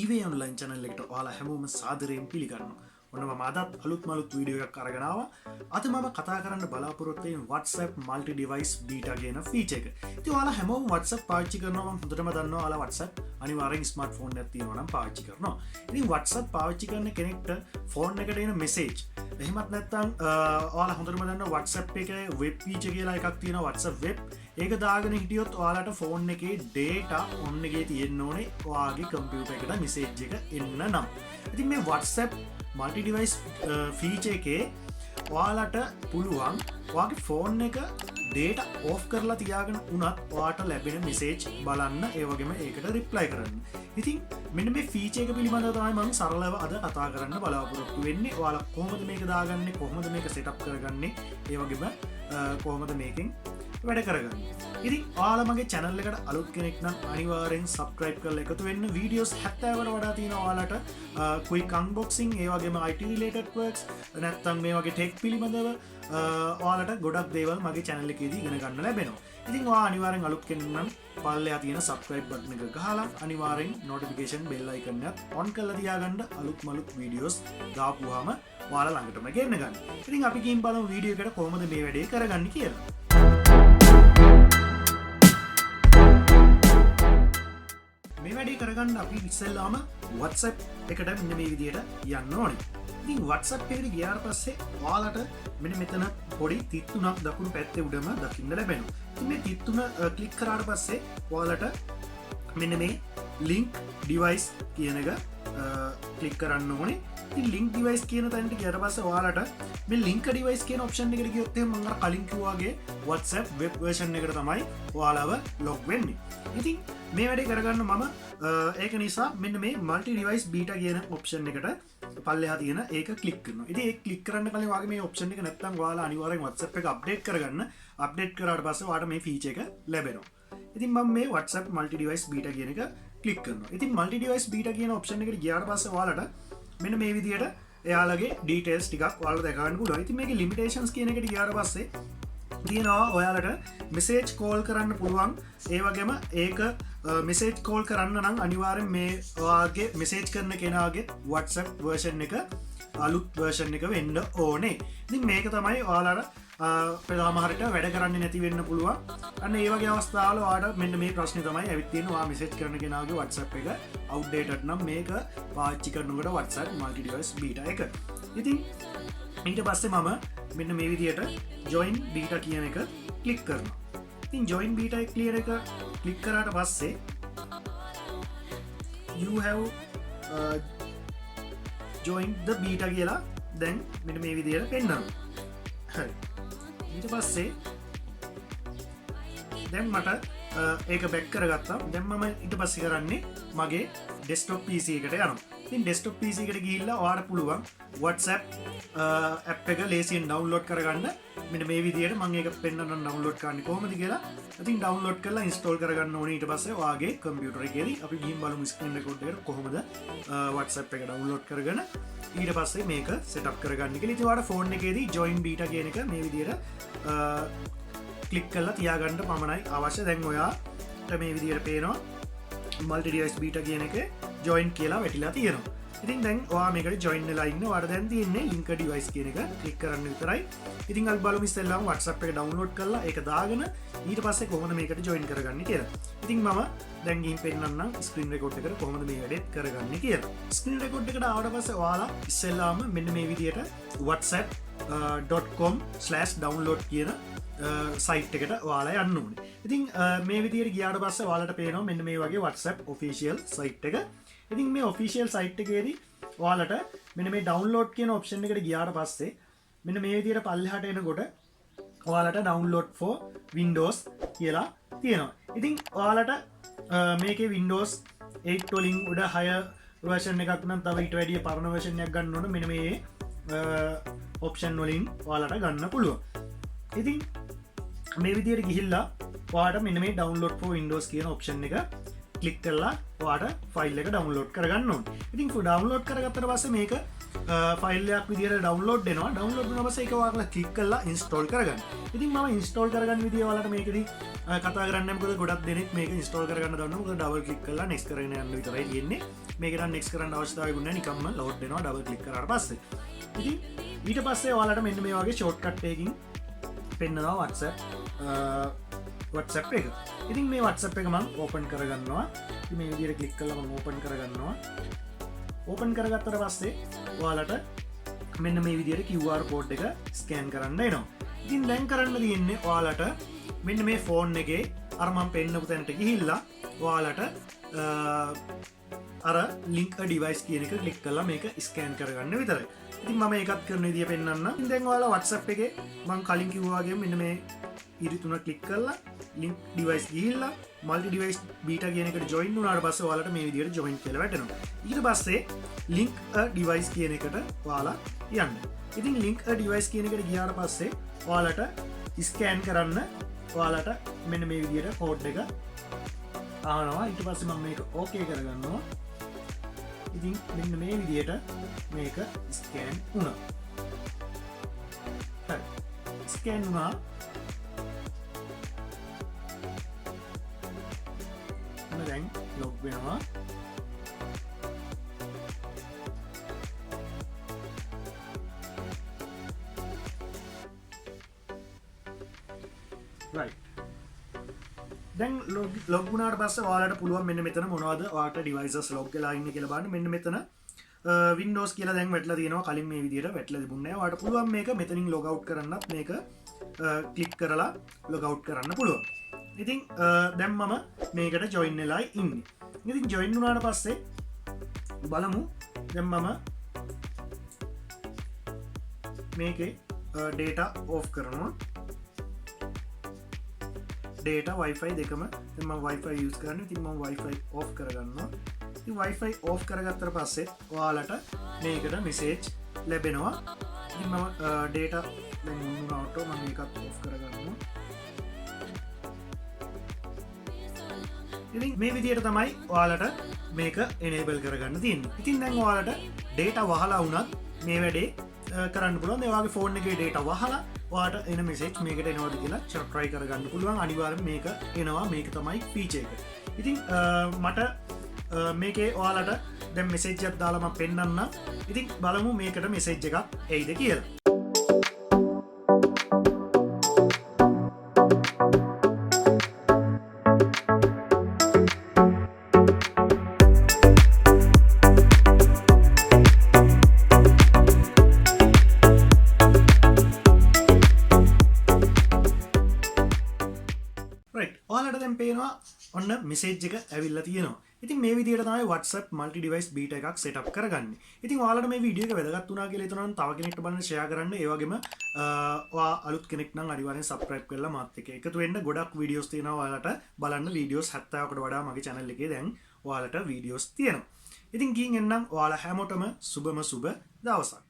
Eway online channel එකට ඔයාලා හැමෝම සාදරයෙන් පිළිගන්නවා. ඔන්න මම අදත් අලුත් වීඩියෝ එකක් අරගෙන ආවා. අද මම කතා කරන්න බලාපොරොත්තු වෙන්නේ WhatsApp multi device beta කියන feature එක. ඉතින් ඔයාලා හැමෝම WhatsApp පාවිච්චි කරනවා මම හොඳටම දන්නවා. ඔයාලා WhatsApp අනිවාර්යෙන් ස්මාර්ට්ෆෝන් එකක් තියෙනවා නම් පාවිච්චි කරනවා. ඉතින් WhatsApp පාවිච්චි කරන කෙනෙක්ට ෆෝන් එකට එන message එහෙමත් නැත්නම් ඔයාලා හොඳටම දන්නවා WhatsApp එකේ web feature කියලා එකක් තියෙනවා WhatsApp web. ඒක දාගෙන හිටියොත් ඔයාලට ෆෝන් එකේ data on එකේ තියෙන්න ඕනේ ඔයාගේ කම්පියුටර් එකට message එක එන්න නම්. ඉතින් මේ WhatsApp multi device feature එකේ ඔයාලට පුළුවන් ඔයාගේ ෆෝන් එක data off කරලා තියාගෙන උනත් ඔයාට ලැබෙන message බලන්න ඒ වගේම ඒකට reply කරන්න. ඉතින් මෙන්න මේ feature එක පිළිබඳව තමයි මම සරලව අද කතා කරන්න බලාපොරොත්තු වෙන්නේ. ඔයාලා කොහොමද මේක දාගන්නේ, කොහොමද මේක setup කරගන්නේ, ඒ වගේම කොහොමද මේකෙන් වැඩ කරගන්න. ඉතින් ඔයාලා මගේ channel එකට අලුත් කෙනෙක් නම් අනිවාර්යෙන් subscribe කරලා එකතු වෙන්න. videos 70කට වඩා තියෙනවා ඔයාලට quick unboxing, ඒ වගේම IT related works, නැත්නම් මේ වගේ tech පිළිබඳව ඔයාලට ගොඩක් දේවල් මගේ channel එකේදී ඉගෙන ගන්න ලැබෙනවා. ඉතින් ඔයා අනිවාර්යෙන් අලුත් කෙනෙක් නම් පල්ලෙහා තියෙන subscribe button එක ගහලා අනිවාර්යෙන් notification bell icon එක on කරලා තියාගන්න. අලුත් videos දාපුවාම ඔයාලා ළඟටම ගෙන්න ගන්න. ඉතින් අපි ගිහින් බලමු වීඩියෝ එකට කොහොමද මේ වැඩේ කරගන්නේ කියලා. මේ වැඩේ කරගන්න අපි ඉස්සෙල්ලාම WhatsApp එකට මෙන්න මේ විදිහට යන්න ඕනේ. ඉතින් WhatsApp එකට ගියාට පස්සේ ඔයාලට මෙන්න මෙතන පොඩි තිත් තුනක් දකුණු පැත්තේ උඩම දකින්න ලැබෙනවා. ඉතින් මේ තිත් තුන ක්ලික් කරාට පස්සේ ඔයාලට මෙන්න මේ link device කියන එක ක්ලික් කරන්න ඕනේ. ඉතින් link device කියන තැනට ගියාට පස්සේ ඔයාලට මේ link device කියන option එකට ගියොත් එහෙනම් මම අර කලින් කිව්වාගේ WhatsApp web version එකට තමයි ඔයාලව log වෙන්නේ. ඉතින් මේ වැඩේ කරගන්න මම ඒක නිසා මෙන්න මේ multi device beta කියන option එකට පල්ලෙහා තියෙන ඒක ක්ලික් කරනවා. ඉතින් ඒක ක්ලික් කරන්න කලින් වාගේ මේ option එක නැත්තම් ඔයාලා අනිවාර්යෙන් WhatsApp එක update කරගන්න. update කරාට පස්සේ ඔයාලට මේ feature එක ලැබෙනවා. ඉතින් මම මේ WhatsApp multi device beta කියන එක ක්ලික් කරනවා. ඉතින් multi device beta කියන option එකට ගියාට පස්සේ ඔයාලට මෙන්න මේ විදිහට එයාලගේ details ටිකක් ඔයාලට දැක ගන්න පුළුවන්. ඉතින් මේකේ limitations කියන එකට ගියාට පස්සේ තියෙනවා ඔයාලට message call කරන්න පුළුවන්. ඒ වගේම ඒක message call කරන්න නම් අනිවාර්යෙන් මේ ඔයාගේ message කරන කෙනාගේ WhatsApp version එක අලුත් version එක වෙන්න ඕනේ. ඉතින් මේක තමයි ඔයාලට පෙරාමහරට වැඩ කරන්නේ නැති වෙන්න පුළුවන්. අන්න ඒ වගේ අවස්ථාවල ඔයාලට මෙන්න මේ ප්‍රශ්නේ තමයි ඇවිත් තියෙන්නේ. ඔයා message කරන කෙනාගේ WhatsApp එක outdated නම් මේක පාවිච්චි කරනකොට WhatsApp multi device beta එක. ඉතින් ඊට පස්සේ මම මෙන්න මේ විදිහට join beta කියන එක ක්ලික් කරනවා. ඉතින් join beta එක ක්ලියර් එක ක්ලික් කරාට පස්සේ you have joined the beta කියලා දැන් මෙන්න මේ විදිහට පෙන්නනවා. හරි. ඊට පස්සේ දැන් මට ඒක බැක් කරගත්තා. දැන් මම ඊට පස්සේ කරන්නේ මගේ desktop PC එකට යනවා. ඉතින් desktop PC එකට ගිහිල්ලා ඔයාලට පුළුවන් WhatsApp app එක ලේසියෙන් download කරගන්න. මෙන්න මේ විදිහට මම ඒක පෙන්නන්න download කරන්නේ කොහොමද කියලා. ඉතින් download කරලා install කරගන්න ඕනේ. ඊට පස්සේ ඔයාගේ computer එකේදී අපි ගිහින් බලමු screen record එකට කොහොමද WhatsApp එක download කරගෙන ඊට පස්සේ මේක setup කරගන්න කියලා. ඉතින් ඔයාලා phone එකේදී join beta කියන එක මේ විදිහට click කරලා තියාගන්න පමණයි අවශ්‍ය. දැන් ඔයාට මේ විදිහට පේනවා multi device beta කියන එක join කියලා වැටිලා තියෙනවා. ඉතින් දැන් ඔයා මේකට join වෙලා ඉන්න. ඔයාට දැන් තියෙන්නේ link device කියන එක click කරන්න විතරයි. ඉතින් අපි බලමු ඉස්සෙල්ලාම WhatsApp එක download කරලා ඒක දාගෙන ඊට පස්සේ කොහොමද මේකට join කරගන්නේ කියලා. ඉතින් මම දැන් ගිහින් පෙන්නන්නම් screen record එකට කොහොමද මේ වැඩේ කරගන්නේ කියලා. screen record එකට ආවට පස්සේ ඔයාලා ඉස්සෙල්ලාම මෙන්න මේ විදිහට whatsapp.com/download කියන සයිට් එකට ඔයාලා යන්න ඕනේ. ඉතින් මේ විදිහට ගියාට පස්සේ ඔයාලට පේනවා මෙන්න මේ වගේ WhatsApp official site එක. ඉතින් මේ official site එකේදී ඔයාලට මෙන්න මේ download කියන option එකට ගියාට පස්සේ මෙන්න මේ විදිහට පල්ලෙහාට එනකොට ඔයාලට download for Windows කියලා තියෙනවා. ඉතින් ඔයාලට මේකේ Windows 8 වලින් උඩ 6 version එකක් නම් තව ඊට වැඩිය පරණ version එකක් ගන්න ඕන මෙන්න මේ option වලින් ඔයාලට ගන්න පුළුවන්. ඉතින් මේ විදිහට ගිහිල්ලා ඔයාලට මෙන්න මේ download for Windows කියන option එක ක්ලික් කරලා ඔයාලට ෆයිල් එක download කරගන්න ඕනේ. ඉතින් download කරගත්තට පස්සේ මේක ෆයිල්ලයක් විදිර ඩවන්ලෝඩ් දෙනවා ඩවන්ලෝඩ් නබස එක වාගල කලික් කල්ලා ඉන්ස්ටෝල් කරගන්න ඉතින් ම ඉන්ස්ටෝල් කරගන්න විදිවලට මේකද කතා කරන්නක ගොඩක් දෙනෙක් මේක ඉස්ටෝල් කරගන්න දන්න ඩවල් කලික් කලා නෙස් කරන න්න විතර න්නේ මේක නෙක්ස් කරන්න අවස්ථාව ගුණ නිකම්ම ලෝඩ් දෙනවා ඩවල් කලික් කර පස්සේ ඉතින් ඊට පස්සේ වාලට මෙන්න මේ වගේ ෂෝට්කට්ටයකින් පෙන්න්නවා වටසප් එක ඉතින් මේ වටසප් එක මං ඕපන් කරගන්නවා මේ විදියට කලික් කලම ඕපන් කරගන්නවා ඕපන් කරගත්තර පස්සේ වාලට මෙන්න මේ විදියට QR කෝඩ් එක ස්කෑන් කරන්න එනවා ඉතින් දැන් කරන්න තියෙන්නේ වාලට මෙන්න මේ ෆෝන් එකේ අරමම් පෙන්න්නපු තැනට ගිහිල්ලා වාලට අර ලිංක් ඩිවයිස් කියන එක කලික් කලා මේක ස්කෑන් කරගන්න විතර ඉතින් මම එකත් කරන දිය පෙන්න්න දැන්වාලා වටසප් එක මං කලින් කිව්වාගේ මෙන්න මේ ඉරිතුන කලික් කරලා ලින්ක් ඩිවයිස් ගිල්ලා මල්ටි ඩිවයිස් බීට කියනකට ජොයින් වුනාට පස්ස වාලට මේ විදියට ජොයින් කළ වැටෙනවා ඊට පස්සේ ලින්ක් ඩිවයිස් කියන එකට වාලා යන්න ඉතින් ලින්ක් ඩිවයිස් කියන එකට ගියාට පස්සේ වාලට ස්කෑන් කරන්න වාලට මෙන්න මේ විදියට කෝඩ් එක ආනවා ඊට පස්සේ මම මේක ඕකේ කරගන්නවා ඉතින් මෙන්න මේ විදියට මේක ස්කෑන් වුණා ස්කෑන් වුණා දැන් ලොග් වෙනවා දැන් ලොග්ගුණට පස්ස වාලට පුළුවන් මෙන්න මෙතන මොනවද වාට ඩිවයිසස් ලොග් වෙලා ඉන්නේ කියලා බලන්න මෙන්න මෙතන Windows කියලා දැන් වැටලා තියෙනවා කලින් මේ විදිහට වැටලා තිබුණේ නැහැ වාට පුළුවන් මේක මෙතනින් ලොග් අවුට් කරන්නත් මේක ක්ලික් කරලා ලොග් අවුට් කරන්න පුළුවන් ඉතින් දැන් මම මේකට ජොයින් වෙලා ඉන්නේ ඉතින් ජොයින් වුණාට පස්සේ බලමු දැන් මම මේකේ data off කරනවා data wifi දෙකම දැන් මම wifi use කරන්නේ ඉතින් මම wifi off කරගන්නවා ඉතින් wifi off කරගත්තට පස්සේ ඔයාලට මේකට message ලැබෙනවා ඉතින් මම data දැන් වුණාට මම මේකත් off කරගන්නවා ඉතින් මේ විදිහට තමයි ඔයාලට මේක enable කරගන්න තියෙන්නේ ඉතින් දැන් ඔයාලට data වහලා වුණත් මේ වැඩේ කරන්න පුළුවන් ඒ වගේ ෆෝන් එකේ data වහලා වාට එන මෙසේජ් මේකට එනවාද කියලා try කරගන්න පුළුවන් අනිවාර්යෙන් මේක එනවා මේක තමයි ෆීචර් එක. ඉතින් මට මේකේ ඔයාලට දැන් මෙසේජ් එකක් දාලා මම පෙන්නන්න. ඉතින් බලමු මේකට මෙසේජ් එකක් එයිද කියලා. පේනවා ඔන්න මෙසේජ් එක ඇවිල්ලා තියෙනවා. ඉතින් මේ විදිහට තමයි WhatsApp multi device beta එකක් set up කරගන්නේ. ඉතින් ඔයාලට මේ වීඩියෝ එක වැදගත් වුණා කියලා හිතනවා නම් තව කෙනෙක්ට බලන්න share කරන්න. ඒ වගේම ඔයා අලුත් කෙනෙක් නම් අනිවාර්යෙන් subscribe කරලා මාත් එක්ක එකතු වෙන්න. ගොඩක් videos තියෙනවා ඔයාලට බලන්න. videos 70කට වඩා මගේ channel එකේ දැන් ඔයාලට videos තියෙනවා. ඉතින් ගිහින් එන්නම් ඔයාලා හැමෝටම සුබම සුබ දවසක්.